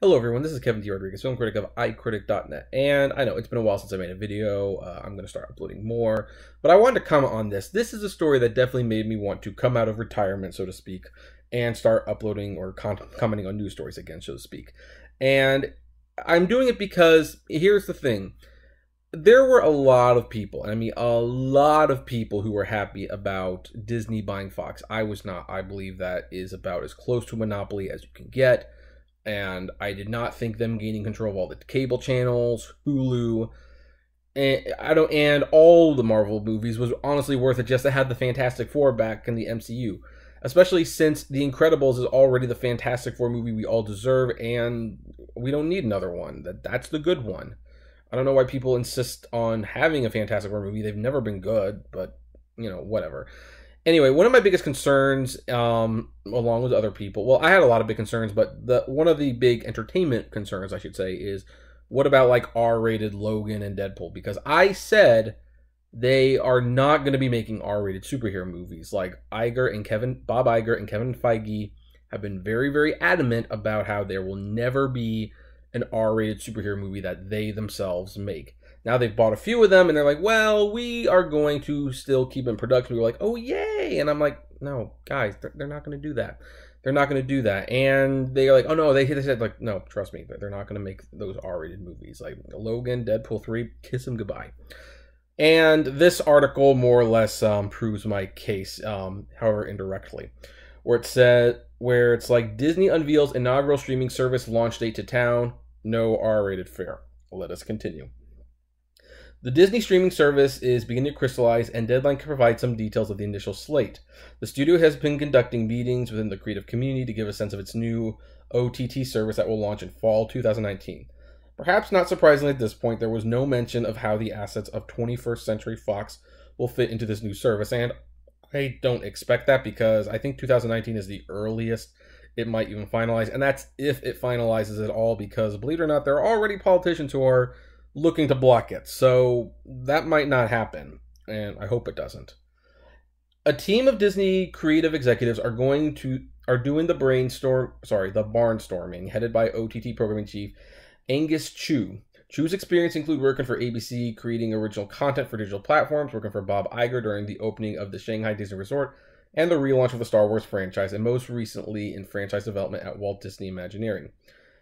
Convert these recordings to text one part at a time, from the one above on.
Hello everyone, this is Kevin D. Rodriguez, film critic of iCritic.net, and I know it's been a while since I made a video. I'm going to start uploading more, but I wanted to comment on this. This is a story that definitely made me want to come out of retirement, so to speak, and start uploading or commenting on news stories again, so to speak. And I'm doing it because, here's the thing. There were a lot of people, and I mean a lot of people, who were happy about Disney buying Fox. I was not. I believe that is about as close to a monopoly as you can get. And I did not think them gaining control of all the cable channels, Hulu, and all the Marvel movies was honestly worth it just to have the Fantastic Four back in the MCU. Especially since The Incredibles is already the Fantastic Four movie we all deserve, and we don't need another one. That's the good one. I don't know why people insist on having a Fantastic Four movie. They've never been good, but, you know, whatever. Anyway, one of my biggest concerns, along with other people, well, I had a lot of big concerns, but one of the big entertainment concerns, I should say, is what about like R-rated Logan and Deadpool? Because I said they are not going to be making R-rated superhero movies. Like Bob Iger and Kevin Feige have been very, very adamant about how there will never be an R-rated superhero movie that they themselves make. Now they've bought a few of them, and they're like, well, we are going to still keep in production. We're like, oh, yay. And I'm like, no, guys, they're not going to do that. They're not going to do that. And they're like, oh, no, they said, like, no, trust me, they're not going to make those R-rated movies. Like Logan, Deadpool 3, kiss them goodbye. And this article more or less proves my case, however indirectly, where it's like, Disney unveils inaugural streaming service launch date to town, no R-rated fare. Let us continue. The Disney streaming service is beginning to crystallize, and Deadline can provide some details of the initial slate. The studio has been conducting meetings within the creative community to give a sense of its new OTT service that will launch in fall 2019. Perhaps not surprisingly at this point, there was no mention of how the assets of 21st Century Fox will fit into this new service, and I don't expect that because I think 2019 is the earliest it might even finalize, and that's if it finalizes at all, because believe it or not, there are already politicians who are looking to block it, so that might not happen, and I hope it doesn't. A team of Disney creative executives are doing the barnstorming, headed by OTT programming chief Angus Chu. Chu's experience include working for ABC, creating original content for digital platforms, working for Bob Iger during the opening of the Shanghai Disney Resort, and the relaunch of the Star Wars franchise, and most recently in franchise development at Walt Disney Imagineering.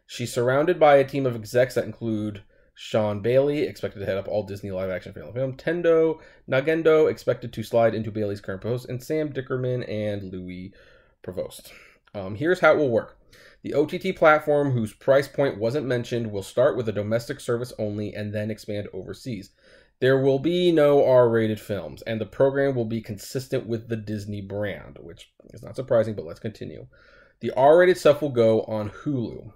She's surrounded by a team of execs that include Sean Bailey, expected to head up all Disney live-action film. Tendo Nagendo, expected to slide into Bailey's current post. And Sam Dickerman and Louis Provost. Here's how it will work. The OTT platform, whose price point wasn't mentioned, will start with a domestic service only and then expand overseas. There will be no R-rated films, and the program will be consistent with the Disney brand, which is not surprising, but let's continue. The R-rated stuff will go on Hulu.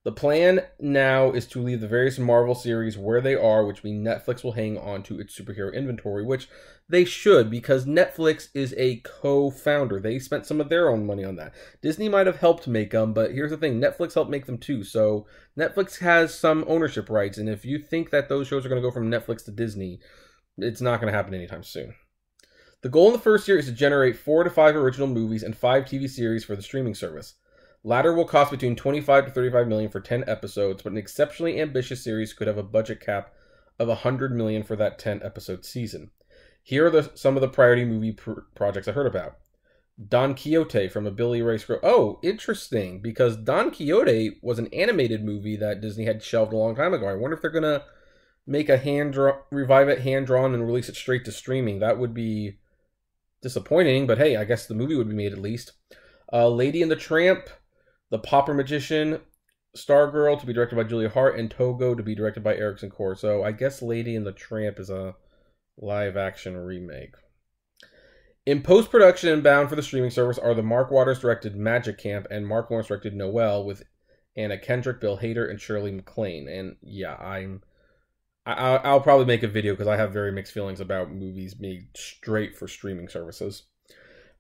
The plan now is to leave the various Marvel series where they are, which means Netflix will hang on to its superhero inventory, which they should, because Netflix is a co-founder. They spent some of their own money on that. Disney might have helped make them, but here's the thing, Netflix helped make them too, so Netflix has some ownership rights, and if you think that those shows are going to go from Netflix to Disney, it's not going to happen anytime soon. The goal in the first year is to generate 4 to 5 original movies and 5 TV series for the streaming service. Latter will cost between $25 to $35 million for 10 episodes, but an exceptionally ambitious series could have a budget cap of $100 million for that 10-episode season. Here are some of the priority movie projects I heard about. Don Quixote from a Billy Ray Scrow. Oh, interesting, because Don Quixote was an animated movie that Disney had shelved a long time ago. I wonder if they're going to make revive it hand-drawn and release it straight to streaming. That would be disappointing, but hey, I guess the movie would be made at least. Lady and the Tramp, The Pauper Magician, Stargirl to be directed by Julia Hart, and Togo to be directed by Erickson Core. So I guess Lady and the Tramp is a live-action remake. In post-production and bound for the streaming service are the Mark Waters directed Magic Camp and Mark Lawrence directed Noelle with Anna Kendrick, Bill Hader, and Shirley MacLaine. And yeah, I'll probably make a video because I have very mixed feelings about movies made straight for streaming services.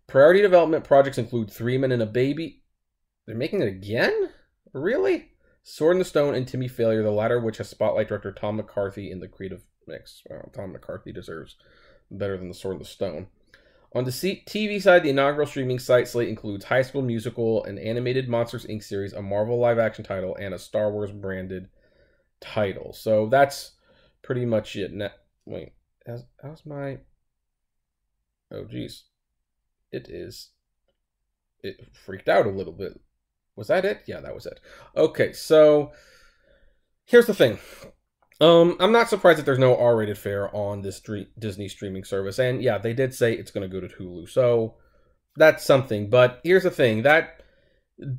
Priority development projects include Three Men and a Baby. They're making it again? Really? Sword in the Stone and Timmy Failure, the latter which has Spotlight director Tom McCarthy in the creative mix. Well, Tom McCarthy deserves better than the Sword in the Stone. On the TV side, the inaugural streaming site slate includes High School Musical, an animated Monsters, Inc. series, a Marvel live-action title, and a Star Wars branded title. So that's pretty much it. Wait, how's my... Oh, geez. It freaked out a little bit. Was that it? Yeah, that was it. Okay, so here's the thing. I'm not surprised that there's no R-rated fare on this Disney streaming service. And yeah, they did say it's going to go to Hulu. So that's something. But here's the thing. That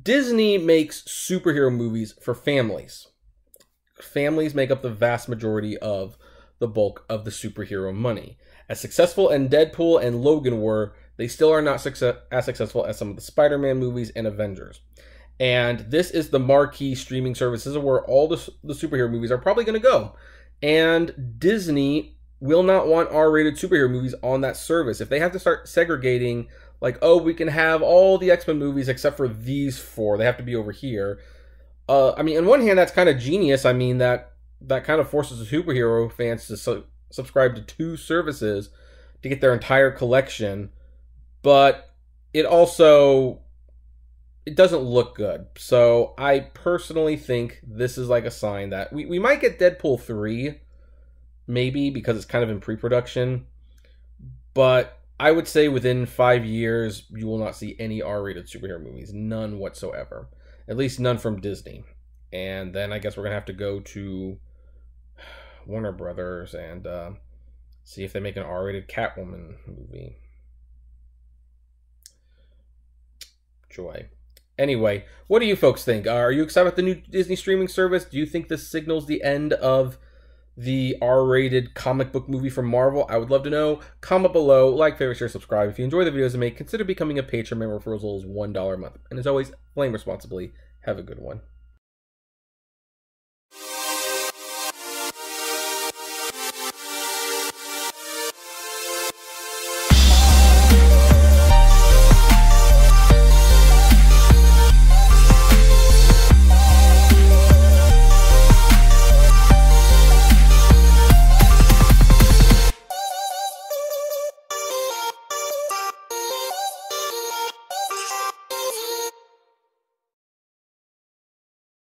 Disney makes superhero movies for families. Families make up the vast majority of the bulk of the superhero money. As successful as Deadpool and Logan were, they still are not as successful as some of the Spider-Man movies and Avengers. And this is the marquee streaming services where all the superhero movies are probably going to go. And Disney will not want R-rated superhero movies on that service. If they have to start segregating, like, oh, we can have all the X-Men movies except for these 4. They have to be over here. I mean, on one hand, that's kind of genius. I mean, that kind of forces the superhero fans to subscribe to 2 services to get their entire collection. But it also... it doesn't look good. So I personally think this is like a sign that we might get Deadpool 3, maybe, because it's kind of in pre-production. But I would say within 5 years, you will not see any R-rated superhero movies. None whatsoever. At least none from Disney. And then I guess we're going to have to go to Warner Brothers and see if they make an R-rated Catwoman movie. Joy. Anyway, what do you folks think? Are you excited about the new Disney streaming service? Do you think this signals the end of the R-rated comic book movie from Marvel? I would love to know. Comment below, like, favorite, share, subscribe. If you enjoy the videos I make, consider becoming a patron member for as little as $1 a month. And as always, flame responsibly. Have a good one.